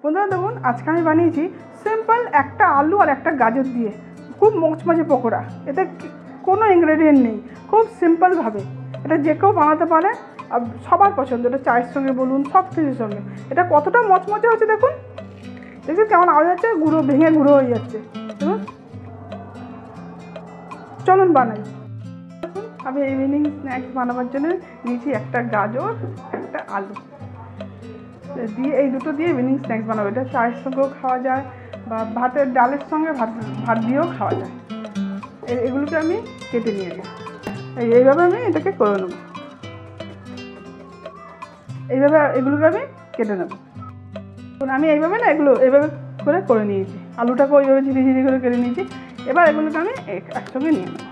বন্ধুরা দেখুন, আজকে আমি বানিয়েছি সিম্পল একটা আলু আর একটা গাজর দিয়ে খুব মচমচে পকোড়া। এতে কোনো ইনগ্রেডিয়েন্ট নেই, খুব সিম্পলভাবে এটা যে কেউ বানাতে পারে আর সবার পছন্দ। এটা চায়ের সঙ্গে বলুন, সব কিছুর সঙ্গে। এটা কতটা মচমচে হচ্ছে দেখুন, দেখছি কেমন আওয়াজ হচ্ছে, গুঁড়ো ভেঙে গুঁড়ো হয়ে যাচ্ছে। দেখুন, চলুন বানাই। দেখুন, আমি ইভিনিং স্ন্যাক্স বানাবার জন্য নিয়েছি একটা গাজর, একটা আলু দিয়ে, এই দুটো দিয়ে ইভিনিং স্ন্যাক্স বানাবো। এটা চায়ের সঙ্গেও খাওয়া যায় বা ভাতের ডালের সঙ্গে ভাত দিয়েও খাওয়া যায়। এগুলোকে আমি কেটে নিয়ে যাই, এইভাবে আমি এটাকে করে নেবো। এইভাবে এগুলোকে আমি কেটে নেবো। আমি এইভাবে না এগুলো এইভাবে করে নিয়েছি। আলুটাকে ওইভাবে ঝিরি ঝিরি করে কেটে নিয়েছি। এবার এগুলোকে আমি একসঙ্গে নিয়ে নেব।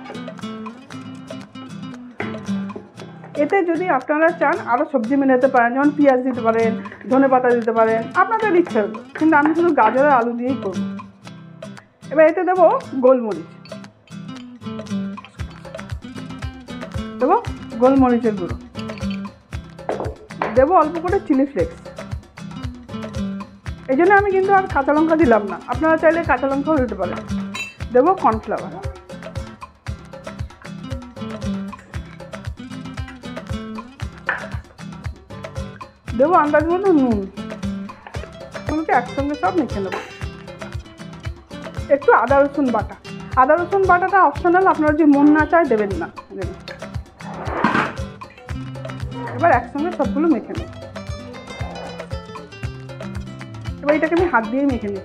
এতে যদি আপনারা চান আরও সবজি মেলাতে পারেন, যেমন পেঁয়াজ দিতে পারেন, ধনেপাতা দিতে পারেন, আপনাদের ইচ্ছে হবে। কিন্তু আমি শুধু গাজর আর আলু দিয়েই করব। এবার এতে দেবো গোলমরিচ, দেবো গোলমরিচের গুঁড়ো, দেবো অল্প করে চিলি ফ্লেক্স। এই জন্য আমি কিন্তু আর কাঁচা লঙ্কা দিলাম না, আপনারা চাইলে কাঁচা লঙ্কাও দিতে পারেন। দেবো কর্নফ্লাওয়ার, দেবো আন্দাজ মতো নুন। এগুলোকে একসঙ্গে সব মেখে নেবো। একটু আদা রসুন বাটা, আদা রসুন বাটাটা অপশনাল, আপনারা যদি মন না চায় দেবেন না। এবার একসঙ্গে সবগুলো মেখে নেব। এবার এটাকে আমি হাত দিয়ে মেখে নিই।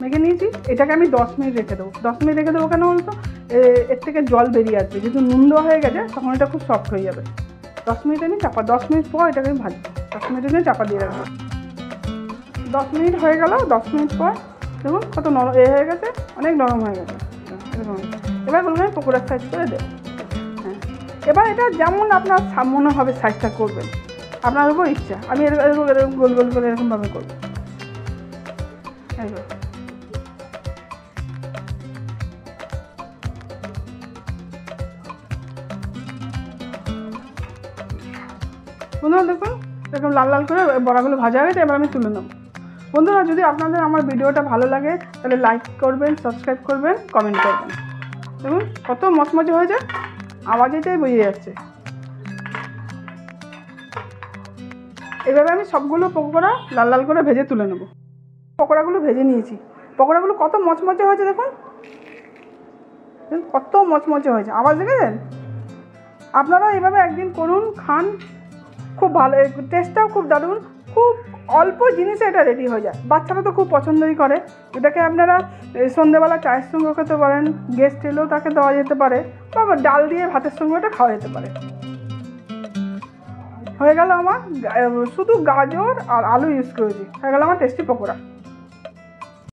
মেখে নিয়েছি, এটাকে আমি 10 মিনিট রেখে দেবো। 10 মিনিট রেখে দেবো কেন বলতো, এর থেকে জল বেরিয়ে আসবে। যেহেতু নুন দেওয়া হয়ে গেছে, তখন এটা খুব সফট হয়ে যাবে। 10 মিনিট আমি 10 মিনিট পর এটাকে আমি ভাজবো। 10 মিনিট আমি চাপা দিয়ে রাখবো। 10 মিনিট হয়ে গেল। 10 মিনিট পর দেখুন কত নরম হয়ে গেছে, অনেক নরম হয়ে গেছে। এবার বলবো আমি পকোড়ার সাইজ করে দেবো। হ্যাঁ, এবার এটা যেমন আপনার মনে হবে সাইজটা করবেন, আপনার উপর ইচ্ছা। আমি এরকম গোল গোল করে এরকমভাবে করবো। বন্ধুরা দেখুন, এরকম লাল লাল করে বড়াগুলো ভাজা হয়ে গেছে। এবার আমি তুলে নেব। বন্ধুরা, যদি আপনাদের আমার ভিডিওটা ভালো লাগে তাহলে লাইক করবেন, সাবস্ক্রাইব করবেন, কমেন্ট করবেন। দেখুন কত মচমচে হয়েছে, আওয়াজেটাই বেরিয়ে যাচ্ছে। এভাবে আমি সবগুলো পকোড়া লাল লাল করে ভেজে তুলে নেব। পকোড়াগুলো ভেজে নিয়েছি। পকোড়াগুলো কত মচমচে হয়েছে দেখুন, কত মচমচে হয়েছে, আওয়াজ দেখেছেন? আপনারা এইভাবে একদিন করুন, খান, খুব ভালো, টেস্টটাও খুব দারুণ। খুব অল্প জিনিসে এটা রেডি হয়ে যায়। বাচ্চারা তো খুব পছন্দই করে। এটাকে আপনারা সন্ধ্যেবেলা চায়ের সঙ্গেও খেতে পারেন, গেস্ট এলেও তাকে দেওয়া যেতে পারে, বা ডাল দিয়ে ভাতের সঙ্গে এটা খাওয়া যেতে পারে। হয়ে গেল আমার, শুধু গাজর আর আলু ইউজ করেছি, হয়ে গেল আমার টেস্টি পকোড়া।